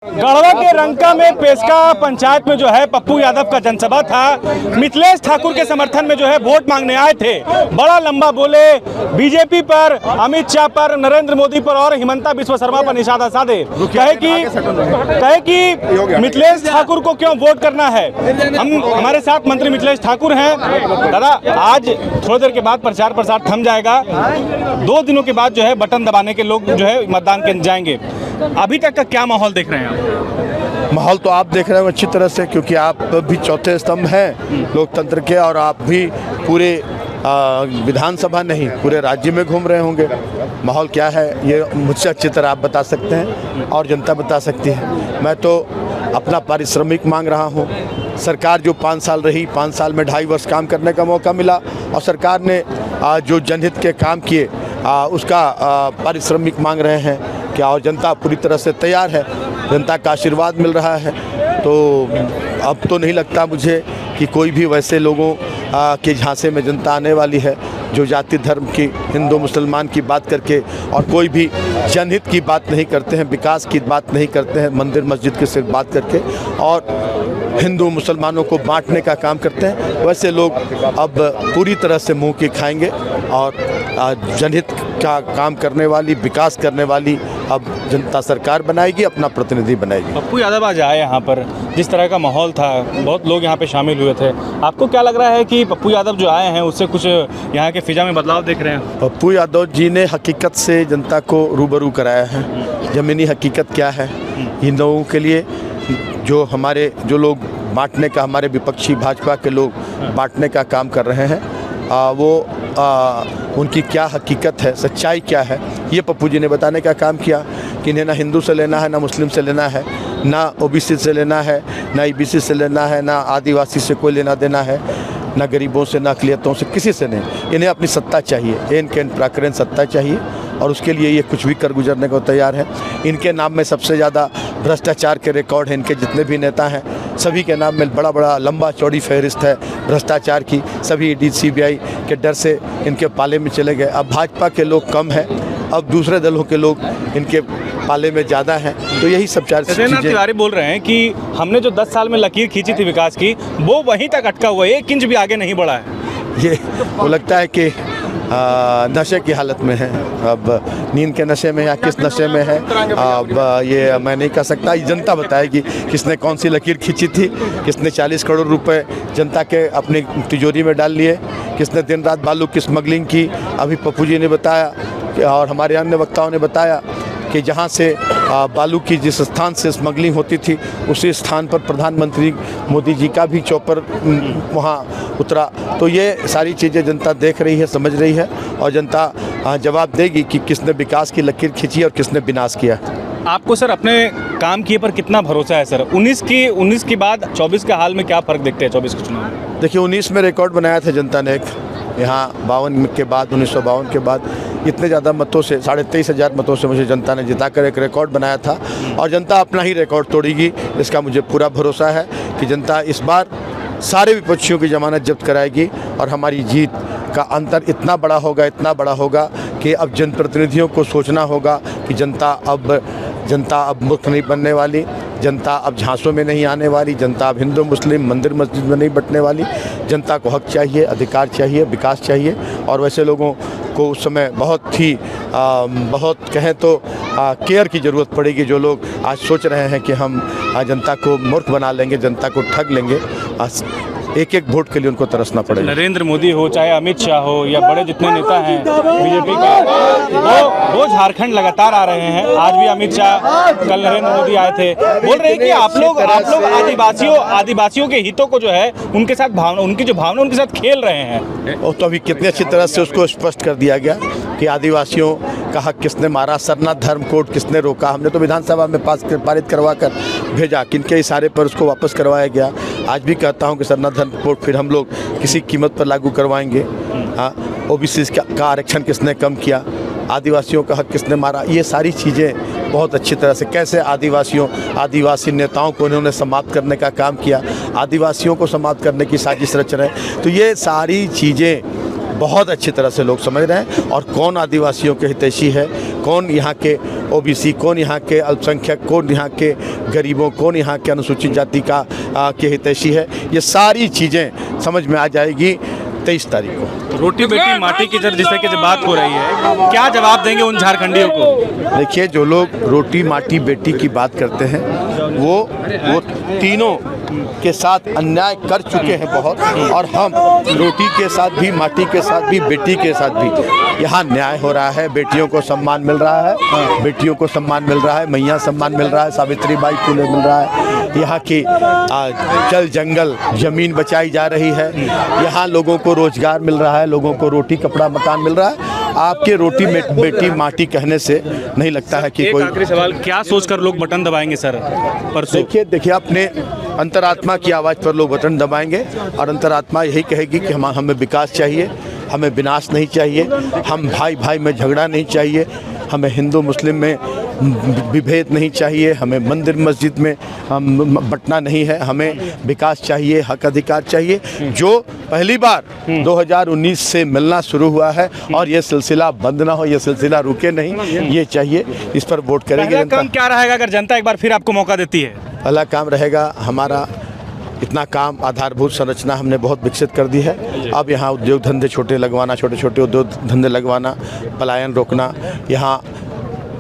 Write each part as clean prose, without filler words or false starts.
गढ़वा के रंका में पेस्का पंचायत में जो है पप्पू यादव का जनसभा था। मिथिलेश ठाकुर के समर्थन में जो है वोट मांगने आए थे। बड़ा लंबा बोले, बीजेपी पर, अमित शाह पर, नरेंद्र मोदी पर और हिमंता बिस्वा शर्मा पर निशाना साधे। कहे कि मिथिलेश ठाकुर को क्यों वोट करना है। हमारे साथ मंत्री मिथिलेश ठाकुर हैं। दादा, आज थोड़ी देर के बाद प्रचार प्रसार थम जाएगा। 2 दिनों के बाद जो है बटन दबाने के लोग जो है मतदान केंद्र जाएंगे। अभी तक का क्या माहौल देख रहे हैं आप? माहौल तो आप देख रहे हो अच्छी तरह से, क्योंकि आप भी चौथे स्तंभ हैं लोकतंत्र के, और आप भी पूरे विधानसभा नहीं पूरे राज्य में घूम रहे होंगे। माहौल क्या है ये मुझसे अच्छी तरह आप बता सकते हैं और जनता बता सकती है। मैं तो अपना पारिश्रमिक मांग रहा हूँ। सरकार जो 5 साल रही, 5 साल में 2.5 वर्ष काम करने का मौका मिला, और सरकार ने जो जनहित के काम किए उसका पारिश्रमिक मांग रहे हैं क्या। और जनता पूरी तरह से तैयार है, जनता का आशीर्वाद मिल रहा है। तो अब तो नहीं लगता मुझे कि कोई भी वैसे लोगों के झांसे में जनता आने वाली है जो जाति धर्म की, हिंदू मुसलमान की बात करके और कोई भी जनहित की बात नहीं करते हैं, विकास की बात नहीं करते हैं, मंदिर मस्जिद की सिर्फ बात करके और हिंदू मुसलमानों को बांटने का काम करते हैं। वैसे लोग अब पूरी तरह से मुंह की खाएंगे और जनहित का काम करने वाली, विकास करने वाली अब जनता सरकार बनाएगी, अपना प्रतिनिधि बनाएगी। पप्पू यादव आज आए यहाँ पर, जिस तरह का माहौल था, बहुत लोग यहाँ पे शामिल हुए थे। आपको क्या लग रहा है कि पप्पू यादव जो आए हैं उससे कुछ यहाँ के फिजा में बदलाव देख रहे हैं? पप्पू यादव जी ने हकीकत से जनता को रूबरू कराया है। ज़मीनी हकीकत क्या है इन लोगों के लिए, जो लोग बांटने का, हमारे विपक्षी भाजपा के लोग बांटने का काम कर रहे हैं, उनकी क्या हकीकत है, सच्चाई क्या है, ये पप्पू जी ने बताने का काम किया कि इन्हें ना हिंदू से लेना है, ना मुस्लिम से लेना है, ना ओबीसी से लेना है, ना ईबीसी से लेना है, ना आदिवासी से कोई लेना देना है, ना गरीबों से, ना अक़लियतों से, किसी से नहीं। इन्हें अपनी सत्ता चाहिए, इनके प्राकृतिक सत्ता चाहिए, और उसके लिए ये कुछ भी कर गुजरने को तैयार है। इनके नाम में सबसे ज़्यादा भ्रष्टाचार के रिकॉर्ड हैं। इनके जितने भी नेता हैं सभी के नाम में बड़ा लंबा चौड़ी फहरिस्त है भ्रष्टाचार की। सभी ईडी सीबीआई के डर से इनके पाले में चले गए। अब भाजपा के लोग कम हैं, अब दूसरे दलों के लोग इनके पाले में ज़्यादा हैं। तो यही सब चार चीज़ें। तिवारी बोल रहे हैं कि हमने जो 10 साल में लकीर खींची थी विकास की, वो वहीं तक अटका हुआ है, 1 इंच भी आगे नहीं बढ़ा है। ये वो लगता है कि नशे की हालत में है। अब नींद के नशे में या किस नशे में है, अब ये मैं नहीं कह सकता। ये जनता बताएगी किसने कौन सी लकीर खींची थी, किसने 40 करोड़ रुपए जनता के अपनी तिजोरी में डाल लिए, किसने दिन रात बालू की स्मगलिंग की। अभी पप्पू जी ने बताया और हमारे अन्य वक्ताओं ने बताया कि जहाँ से बालू की जिस स्थान से स्मगलिंग होती थी, उसी स्थान पर प्रधानमंत्री मोदी जी का भी चौपर वहाँ उतरा। तो ये सारी चीज़ें जनता देख रही है, समझ रही है, और जनता जवाब देगी कि किसने विकास की लकीर खींची और किसने विनाश किया। आपको सर अपने काम किए पर कितना भरोसा है सर? 19 के बाद 24 के हाल में क्या फ़र्क देखते हैं 24 के चुनाव? देखिए, 19 में रिकॉर्ड बनाया था जनता ने एक, यहाँ 52 के बाद, 1952 के बाद इतने ज़्यादा मतों से, 23,500 मतों से मुझे जनता ने जिताकर एक रिकॉर्ड बनाया था, और जनता अपना ही रिकॉर्ड तोड़ेगी, इसका मुझे पूरा भरोसा है कि जनता इस बार सारे विपक्षियों की जमानत जब्त कराएगी, और हमारी जीत का अंतर इतना बड़ा होगा कि अब जनप्रतिनिधियों को सोचना होगा कि जनता अब मूर्ख नहीं बनने वाली, जनता अब झांसों में नहीं आने वाली, जनता अब हिंदू मुस्लिम मंदिर मस्जिद में नहीं बंटने वाली। जनता को हक चाहिए, अधिकार चाहिए, विकास चाहिए, और वैसे लोगों को उस समय बहुत कहें तो केयर की ज़रूरत पड़ेगी। जो लोग आज सोच रहे हैं कि हम जनता को मूर्ख बना लेंगे, जनता को ठग लेंगे, एक वोट के लिए उनको तरसना पड़ेगा। नरेंद्र मोदी हो, चाहे अमित शाह हो, या बड़े जितने नेता हैं बीजेपी के, वो झारखंड लगातार आ रहे हैं। आज भी अमित शाह, कल नरेंद्र मोदी आए थे। बोल रहे हैं कि आप लोग आदिवासियों के हितों को जो है उनके साथ उनकी जो भावना उनके साथ खेल रहे हैं। और तो अभी कितनी अच्छी तरह से उसको स्पष्ट कर दिया गया कि आदिवासियों का हक किसने मारा, सरना धर्म कोड किसने रोका। हमने तो विधानसभा में पारित करवा कर भेजा, किनके इशारे पर उसको वापस करवाया गया। आज भी कहता हूं कि सरना धर्म कोड फिर हम लोग किसी कीमत पर लागू करवाएंगे। हाँ, ओबीसी का आरक्षण किसने कम किया, आदिवासियों का हक किसने मारा, ये सारी चीज़ें बहुत अच्छी तरह से कैसे आदिवासी नेताओं को उन्होंने समाप्त करने का काम किया, आदिवासियों को समाप्त करने की साजिश रच रहे हैं। तो ये सारी चीज़ें बहुत अच्छी तरह से लोग समझ रहे हैं। और कौन आदिवासियों के हितैषी है, कौन यहाँ के ओबीसी, कौन यहाँ के अल्पसंख्यक, कौन यहाँ के गरीबों, कौन यहाँ के अनुसूचित जाति का के हितैषी है, ये सारी चीज़ें समझ में आ जाएगी 23 तारीख को। रोटी बेटी माटी की जिस तरह की जब बात हो रही है, क्या जवाब देंगे उन झारखंडियों को? देखिए, जो लोग रोटी माटी बेटी की बात करते हैं वो तीनों के साथ अन्याय कर चुके हैं बहुत, और हम रोटी के साथ भी, माटी के साथ भी, बेटी के साथ भी यहाँ न्याय हो रहा है। बेटियों को सम्मान मिल रहा है, बेटियों को सम्मान मिल रहा है, मैया सम्मान मिल रहा है, सावित्रीबाई फुले मिल रहा है, यहाँ की जल जंगल जमीन बचाई जा रही है, यहाँ लोगों को रोजगार मिल रहा है, लोगों को रोटी कपड़ा मकान मिल रहा है। आपके रोटी बेटी माटी कहने से नहीं लगता है कि कोई। आखिरी सवाल, क्या सोचकर लोग बटन दबाएंगे सर परसों? देखिए, अपने अंतरात्मा की आवाज़ पर लोग बटन दबाएंगे, और अंतरात्मा यही कहेगी कि हमें विकास चाहिए, हमें विनाश नहीं चाहिए, हम भाई भाई में झगड़ा नहीं चाहिए, हमें हिंदू मुस्लिम में विभेद नहीं चाहिए, हमें मंदिर मस्जिद में बंटना नहीं है, हमें विकास चाहिए, हक अधिकार चाहिए, जो पहली बार 2019 से मिलना शुरू हुआ है। और ये सिलसिला बंद ना हो, ये सिलसिला रुके नहीं, ये चाहिए। इस पर वोट करेंगे जनता। काम क्या रहेगा अगर जनता एक बार फिर आपको मौका देती है? पहला काम रहेगा हमारा, इतना काम आधारभूत संरचना हमने बहुत विकसित कर दी है। अब यहाँ उद्योग धंधे छोटे लगवाना, छोटे छोटे उद्योग धंधे लगवाना, पलायन रोकना, यहाँ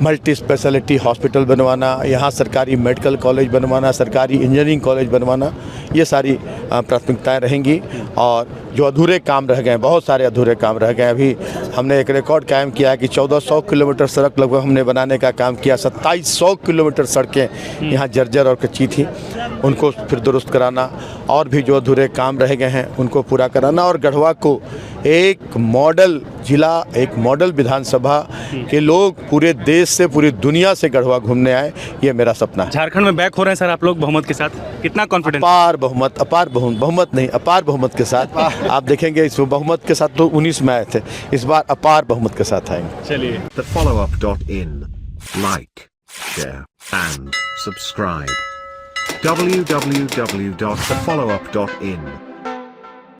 मल्टी स्पेशलिटी हॉस्पिटल बनवाना, यहाँ सरकारी मेडिकल कॉलेज बनवाना, सरकारी इंजीनियरिंग कॉलेज बनवाना, ये सारी प्राथमिकताएं रहेंगी। और जो अधूरे काम रह गए, बहुत सारे अधूरे काम रह गए, अभी हमने एक रिकॉर्ड कायम किया है कि 1400 किलोमीटर सड़क लगभग हमने बनाने का काम किया। 2700 किलोमीटर सड़कें यहाँ जर्जर और कच्ची थी, उनको फिर दुरुस्त कराना, और भी जो अधूरे काम रह गए हैं उनको पूरा कराना, और गढ़वा को एक मॉडल जिला, एक मॉडल विधानसभा के लोग पूरे देश से, पूरी दुनिया से गढ़वा घूमने आए, ये मेरा सपना है। झारखंड में बैक हो रहे हैं सर आप लोग बहुमत के साथ, कितना कॉन्फिडेंस? अपार बहुमत नहीं, अपार बहुमत के साथ। आप देखेंगे इस बहुमत के साथ तो 19 में आए थे, इस बार अपार बहुमत के साथ आएंगे। चलिए। TheFollowUp.in, like, share and subscribe. www.thefollowup.in